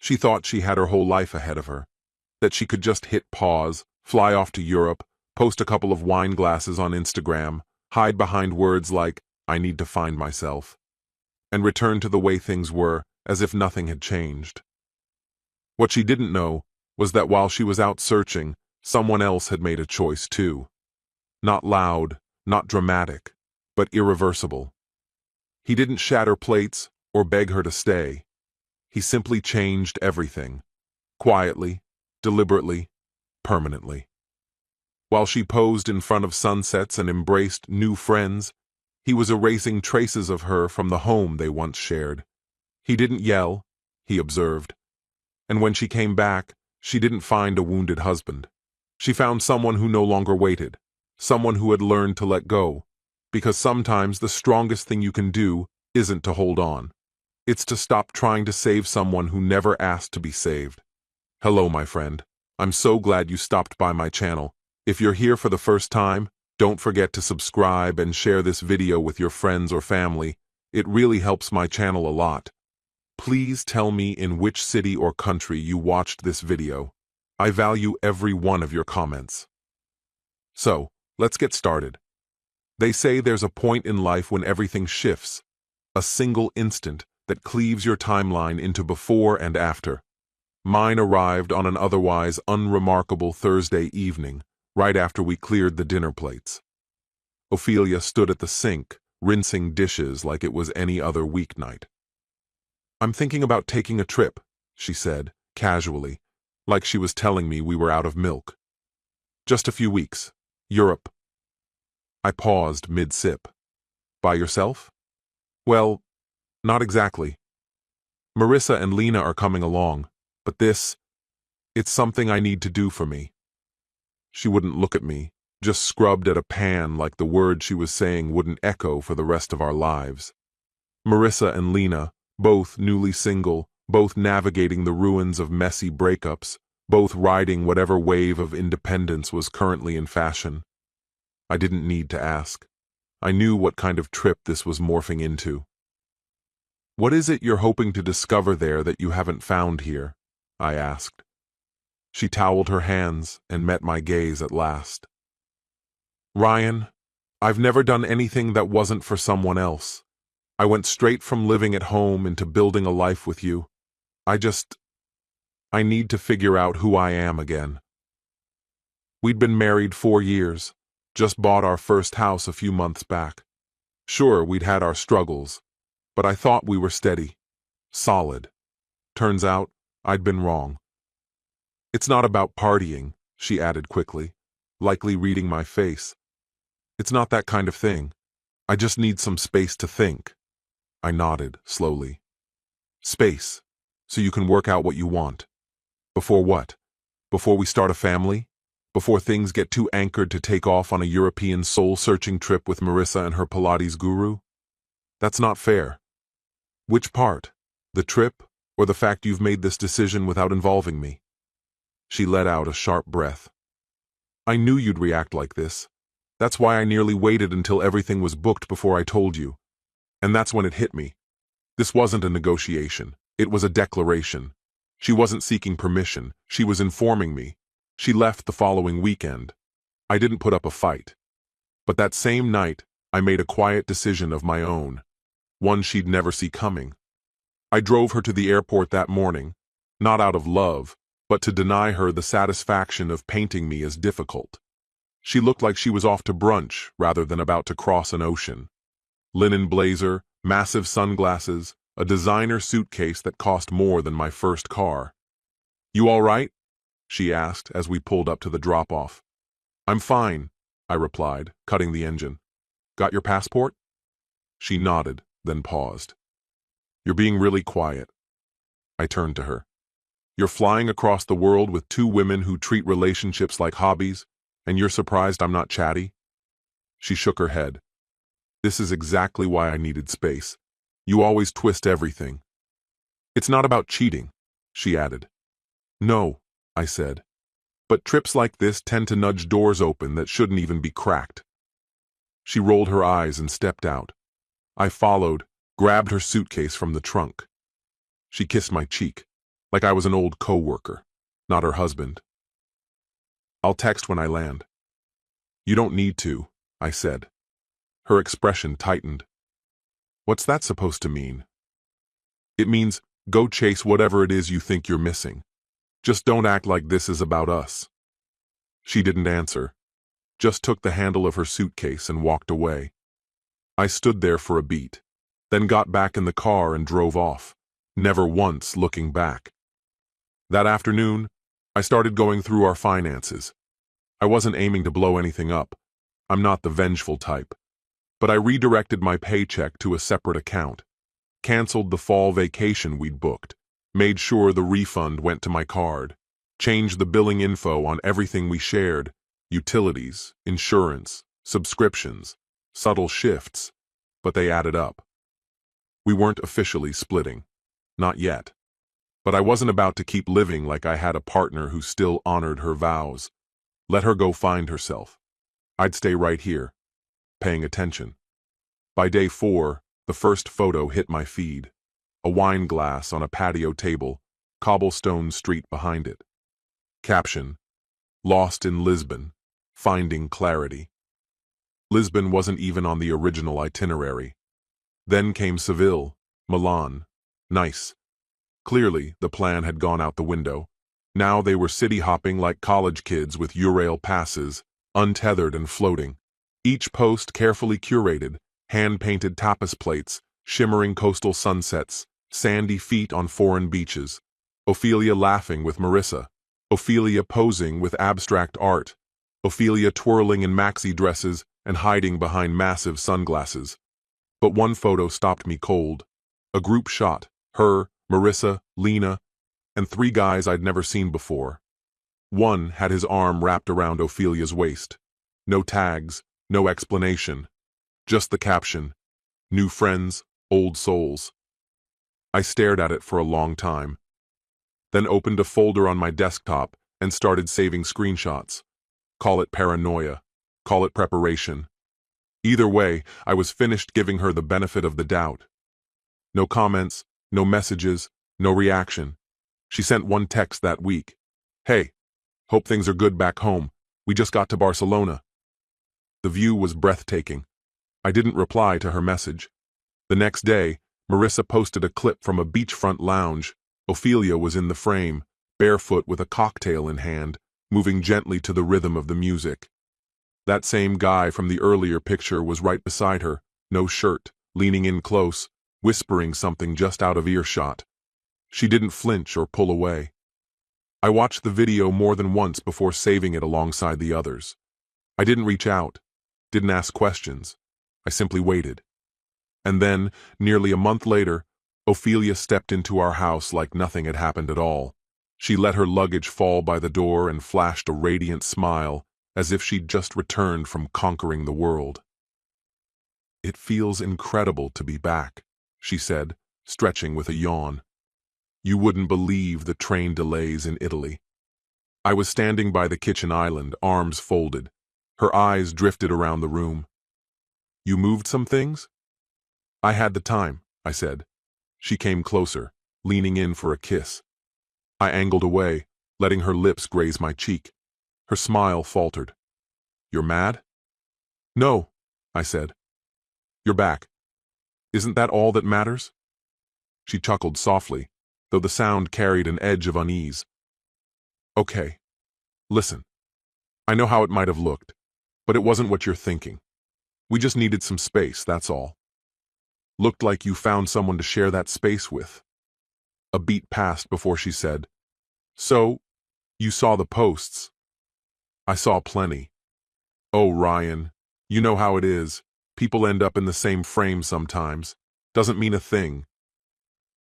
She thought she had her whole life ahead of her, that she could just hit pause, fly off to Europe, post a couple of wine glasses on Instagram, hide behind words like, "I need to find myself," and return to the way things were, as if nothing had changed. What she didn't know was that while she was out searching, someone else had made a choice too. Not loud, not dramatic, but irreversible. He didn't shatter plates or beg her to stay. He simply changed everything. Quietly, deliberately, permanently. While she posed in front of sunsets and embraced new friends, he was erasing traces of her from the home they once shared. He didn't yell, he observed. And when she came back, she didn't find a wounded husband. She found someone who no longer waited, someone who had learned to let go, because sometimes the strongest thing you can do isn't to hold on. It's to stop trying to save someone who never asked to be saved. Hello, my friend. I'm so glad you stopped by my channel. If you're here for the first time, don't forget to subscribe and share this video with your friends or family. It really helps my channel a lot. Please tell me in which city or country you watched this video. I value every one of your comments. So, let's get started. They say there's a point in life when everything shifts, a single instant that cleaves your timeline into before and after. Mine arrived on an otherwise unremarkable Thursday evening, right after we cleared the dinner plates. Ophelia stood at the sink, rinsing dishes like it was any other weeknight. "I'm thinking about taking a trip," she said, casually, like she was telling me we were out of milk. "Just a few weeks. Europe." I paused mid-sip. "By yourself?" "Well, not exactly. Marissa and Lena are coming along, but it's something I need to do for me." She wouldn't look at me, just scrubbed at a pan like the words she was saying wouldn't echo for the rest of our lives. Marissa and Lena, both newly single, both navigating the ruins of messy breakups, both riding whatever wave of independence was currently in fashion. I didn't need to ask. I knew what kind of trip this was morphing into. "What is it you're hoping to discover there that you haven't found here?" I asked. She toweled her hands and met my gaze at last. "Ryan, I've never done anything that wasn't for someone else. I went straight from living at home into building a life with you. I need to figure out who I am again." We'd been married 4 years, just bought our first house a few months back. Sure, we'd had our struggles, but I thought we were steady, solid. Turns out, I'd been wrong. "It's not about partying," she added quickly, likely reading my face. "It's not that kind of thing. I just need some space to think." I nodded, slowly. "Space, so you can work out what you want. Before what? Before we start a family? Before things get too anchored to take off on a European soul-searching trip with Marissa and her Pilates guru? That's not fair." "Which part? The trip, or the fact you've made this decision without involving me?" She let out a sharp breath. "I knew you'd react like this. That's why I nearly waited until everything was booked before I told you. And that's when it hit me. This wasn't a negotiation. It was a declaration. She wasn't seeking permission. She was informing me. She left the following weekend. I didn't put up a fight. But that same night, I made a quiet decision of my own, one she'd never see coming. I drove her to the airport that morning, not out of love, but to deny her the satisfaction of painting me as difficult. She looked like she was off to brunch rather than about to cross an ocean. Linen blazer, massive sunglasses, a designer suitcase that cost more than my first car. "You all right?" she asked as we pulled up to the drop-off. "I'm fine," I replied, cutting the engine. "Got your passport?" She nodded, then paused. "You're being really quiet." I turned to her. "You're flying across the world with 2 women who treat relationships like hobbies, and you're surprised I'm not chatty?" She shook her head. "This is exactly why I needed space. You always twist everything." "It's not about cheating," she added. "No," I said. "But trips like this tend to nudge doors open that shouldn't even be cracked." She rolled her eyes and stepped out. I followed, grabbed her suitcase from the trunk. She kissed my cheek. like I was an old co-worker, not her husband. "I'll text when I land." "You don't need to," I said. Her expression tightened. "What's that supposed to mean?" "It means go chase whatever it is you think you're missing. Just don't act like this is about us." She didn't answer, just took the handle of her suitcase and walked away. I stood there for a beat, then got back in the car and drove off, never once looking back. That afternoon, I started going through our finances. I wasn't aiming to blow anything up. I'm not the vengeful type. But I redirected my paycheck to a separate account, canceled the fall vacation we'd booked, made sure the refund went to my card, changed the billing info on everything we shared, utilities, insurance, subscriptions, subtle shifts, but they added up. We weren't officially splitting. Not yet. But I wasn't about to keep living like I had a partner who still honored her vows. Let her go find herself. I'd stay right here, paying attention. By day 4, the first photo hit my feed. A wine glass on a patio table, cobblestone street behind it. Caption: "Lost in Lisbon, finding clarity." Lisbon wasn't even on the original itinerary. Then came Seville, Milan. Nice. Clearly, the plan had gone out the window. Now they were city-hopping like college kids with Eurail passes, untethered and floating. Each post carefully curated, hand-painted tapas plates, shimmering coastal sunsets, sandy feet on foreign beaches. Ophelia laughing with Marissa. Ophelia posing with abstract art. Ophelia twirling in maxi dresses and hiding behind massive sunglasses. But one photo stopped me cold. A group shot. Her, Marissa, Lena, and 3 guys I'd never seen before. One had his arm wrapped around Ophelia's waist. No tags, no explanation. Just the caption: "New friends, old souls." I stared at it for a long time, then opened a folder on my desktop and started saving screenshots. Call it paranoia, call it preparation. Either way, I was finished giving her the benefit of the doubt. No comments, no messages, no reaction. She sent one text that week. "Hey, hope things are good back home. We just got to Barcelona." The view was breathtaking. I didn't reply to her message. The next day, Marissa posted a clip from a beachfront lounge. Ophelia was in the frame, barefoot with a cocktail in hand, moving gently to the rhythm of the music. That same guy from the earlier picture was right beside her, no shirt, leaning in close, whispering something just out of earshot. She didn't flinch or pull away. I watched the video more than once before saving it alongside the others. I didn't reach out, didn't ask questions. I simply waited. And then, nearly a month later, Ophelia stepped into our house like nothing had happened at all. She let her luggage fall by the door and flashed a radiant smile, as if she'd just returned from conquering the world. "It feels incredible to be back," she said, stretching with a yawn. "You wouldn't believe the train delays in Italy." I was standing by the kitchen island, arms folded. Her eyes drifted around the room. "You moved some things?" "I had the time," I said. She came closer, leaning in for a kiss. I angled away, letting her lips graze my cheek. Her smile faltered. "You're mad?" "No," I said. "You're back. Isn't that all that matters?" She chuckled softly, though the sound carried an edge of unease. "Okay. Listen. I know how it might have looked, but it wasn't what you're thinking. We just needed some space, that's all." "Looked like you found someone to share that space with." A beat passed before she said, "So, you saw the posts?" "I saw plenty." "Oh, Ryan, you know how it is. People end up in the same frame sometimes. Doesn't mean a thing."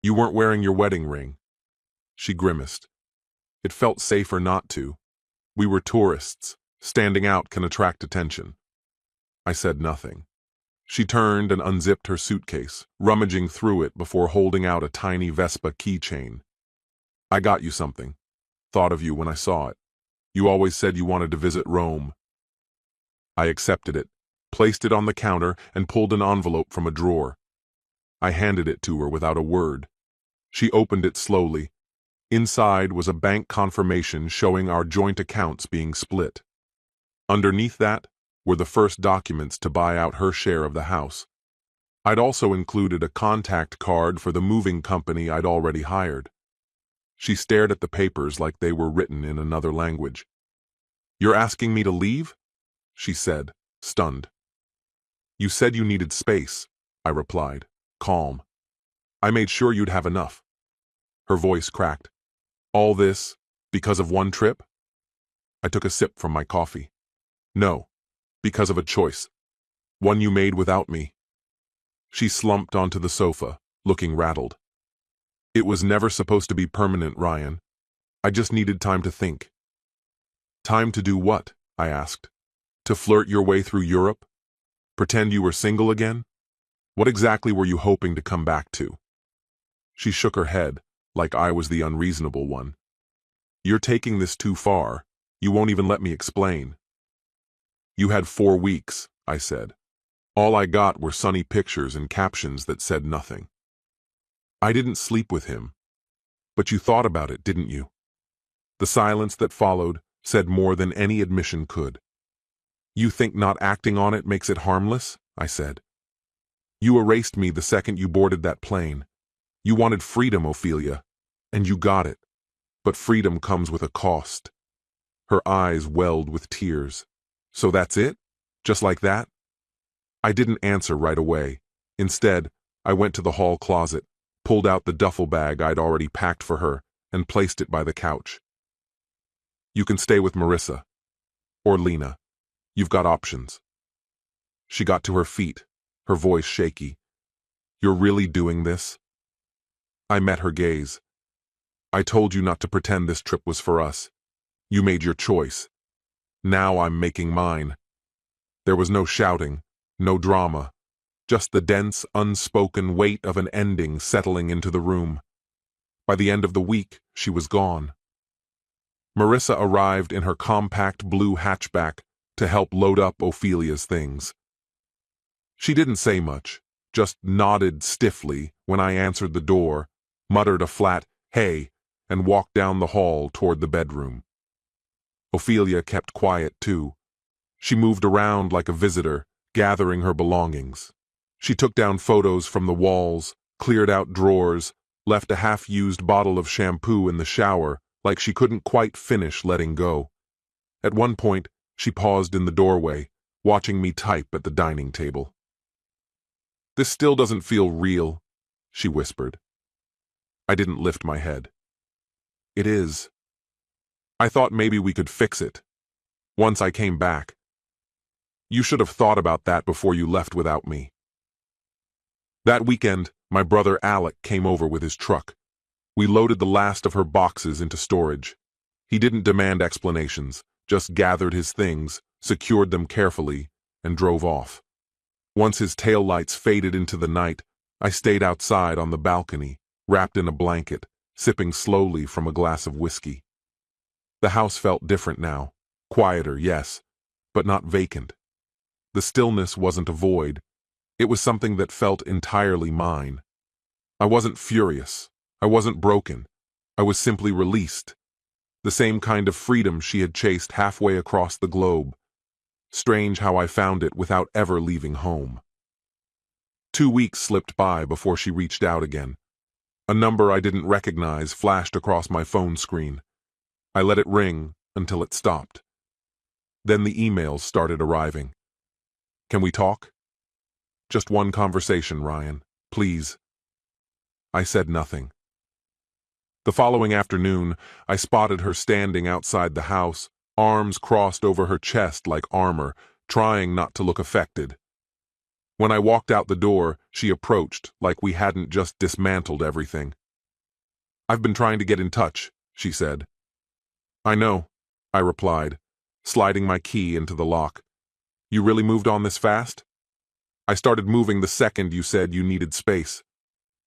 "You weren't wearing your wedding ring." She grimaced. "It felt safer not to. We were tourists. Standing out can attract attention." I said nothing. She turned and unzipped her suitcase, rummaging through it before holding out a tiny Vespa keychain. "I got you something. Thought of you when I saw it. You always said you wanted to visit Rome." I accepted it, placed it on the counter, and pulled an envelope from a drawer. I handed it to her without a word. She opened it slowly, Inside was a bank confirmation showing our joint accounts being split. Underneath that were the first documents to buy out her share of the house. I'd also included a contact card for the moving company I'd already hired. She stared at the papers like they were written in another language. "You're asking me to leave?" she said, stunned. "You said you needed space," I replied, calm. "I made sure you'd have enough." Her voice cracked. "All this because of one trip?" I took a sip from my coffee. "No, because of a choice. One you made without me." She slumped onto the sofa, looking rattled. "It was never supposed to be permanent, Ryan. I just needed time to think." "Time to do what?" I asked. "To flirt your way through Europe? Pretend you were single again? What exactly were you hoping to come back to?" She shook her head, like I was the unreasonable one. "You're taking this too far. You won't even let me explain." "You had 4 weeks," I said. "All I got were sunny pictures and captions that said nothing." "I didn't sleep with him. But you thought about it, didn't you?" The silence that followed said more than any admission could. "You think not acting on it makes it harmless?" I said. "You erased me the second you boarded that plane. You wanted freedom, Ophelia, and you got it. But freedom comes with a cost." Her eyes welled with tears. "So that's it? Just like that?" I didn't answer right away. Instead, I went to the hall closet, pulled out the duffel bag I'd already packed for her, and placed it by the couch. "You can stay with Marissa. Or Lena. You've got options." She got to her feet, her voice shaky. "You're really doing this?" I met her gaze. "I told you not to pretend this trip was for us. You made your choice. Now I'm making mine." There was no shouting, no drama, just the dense, unspoken weight of an ending settling into the room. By the end of the week, she was gone. Marissa arrived in her compact blue hatchback to help load up Ophelia's things. She didn't say much, just nodded stiffly when I answered the door, muttered a flat, "Hey," and walked down the hall toward the bedroom. Ophelia kept quiet too. She moved around like a visitor, gathering her belongings. She took down photos from the walls, cleared out drawers, left a half-used bottle of shampoo in the shower, like she couldn't quite finish letting go. At one point, she paused in the doorway, watching me type at the dining table. "This still doesn't feel real," she whispered. I didn't lift my head. "It is. I thought maybe we could fix it. Once I came back. You should have thought about that before you left without me." That weekend, my brother Alec came over with his truck. We loaded the last of her boxes into storage. He didn't demand explanations, just gathered his things, secured them carefully, and drove off. Once his taillights faded into the night, I stayed outside on the balcony, wrapped in a blanket, sipping slowly from a glass of whiskey. The house felt different now. Quieter, yes, but not vacant. The stillness wasn't a void. It was something that felt entirely mine. I wasn't furious. I wasn't broken. I was simply released. The same kind of freedom she had chased halfway across the globe. Strange how I found it without ever leaving home. 2 weeks slipped by before she reached out again. A number I didn't recognize flashed across my phone screen. I let it ring until it stopped. Then the emails started arriving. "Can we talk? Just one conversation, Ryan. Please." I said nothing. The following afternoon, I spotted her standing outside the house, arms crossed over her chest like armor, trying not to look affected. When I walked out the door, she approached like we hadn't just dismantled everything. "I've been trying to get in touch," she said. "I know," I replied, sliding my key into the lock. "You really moved on this fast?" "I started moving the second you said you needed space."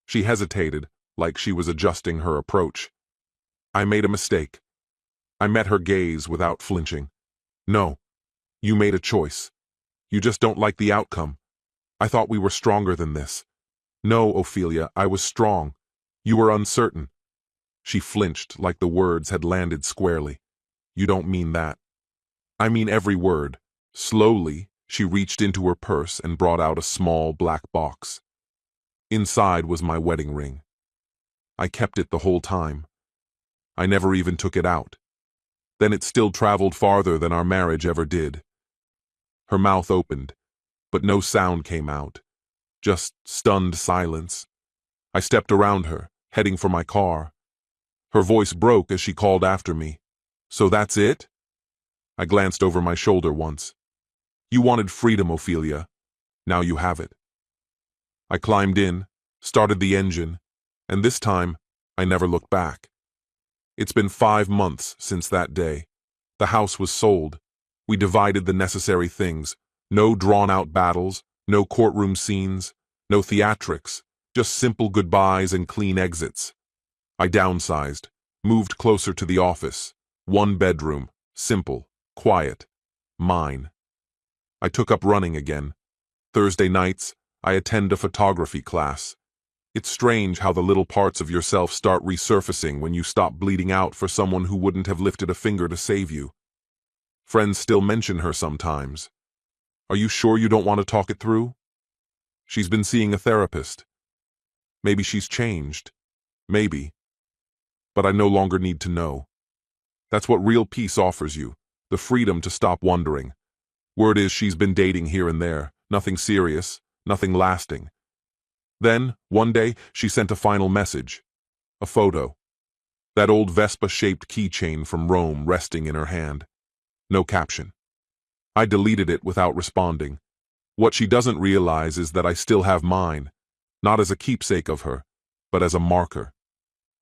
She hesitated, like she was adjusting her approach. "I made a mistake." I met her gaze without flinching. "No, you made a choice. You just don't like the outcome. I thought we were stronger than this." "No, Ophelia, I was strong. You were uncertain." She flinched like the words had landed squarely. You don't mean that. I mean every word. Slowly, she reached into her purse and brought out a small black box. Inside was my wedding ring. I kept it the whole time. I never even took it out. Then it still traveled farther than our marriage ever did. Her mouth opened, but no sound came out. Just stunned silence. I stepped around her, heading for my car. Her voice broke as she called after me. So that's it? I glanced over my shoulder once. You wanted freedom, Ophelia. Now you have it. I climbed in, started the engine, and this time, I never looked back. It's been 5 months since that day. The house was sold. We divided the necessary things. No drawn-out battles, no courtroom scenes, no theatrics, just simple goodbyes and clean exits. I downsized, moved closer to the office. 1 bedroom, simple, quiet, mine. I took up running again. Thursday nights, I attend a photography class. It's strange how the little parts of yourself start resurfacing when you stop bleeding out for someone who wouldn't have lifted a finger to save you. Friends still mention her sometimes. Are you sure you don't want to talk it through? She's been seeing a therapist. Maybe she's changed. Maybe. But I no longer need to know. That's what real peace offers you, the freedom to stop wondering. Word is she's been dating here and there, nothing serious, nothing lasting. Then, one day, she sent a final message. A photo. That old Vespa-shaped keychain from Rome resting in her hand. No caption. I deleted it without responding. What she doesn't realize is that I still have mine, not as a keepsake of her, but as a marker.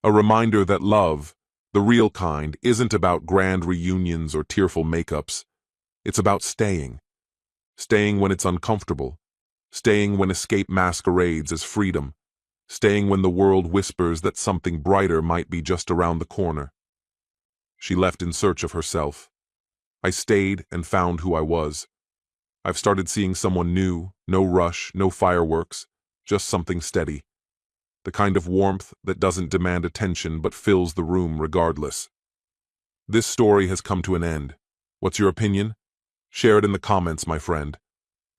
A reminder that love, the real kind, isn't about grand reunions or tearful makeups. It's about staying. Staying when it's uncomfortable. Staying when escape masquerades as freedom. Staying when the world whispers that something brighter might be just around the corner. She left in search of herself. I stayed and found who I was. I've started seeing someone new, no rush, no fireworks, just something steady. The kind of warmth that doesn't demand attention but fills the room regardless. This story has come to an end. What's your opinion? Share it in the comments, my friend.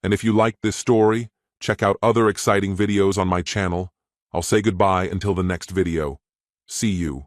And if you liked this story, check out other exciting videos on my channel. I'll say goodbye until the next video. See you.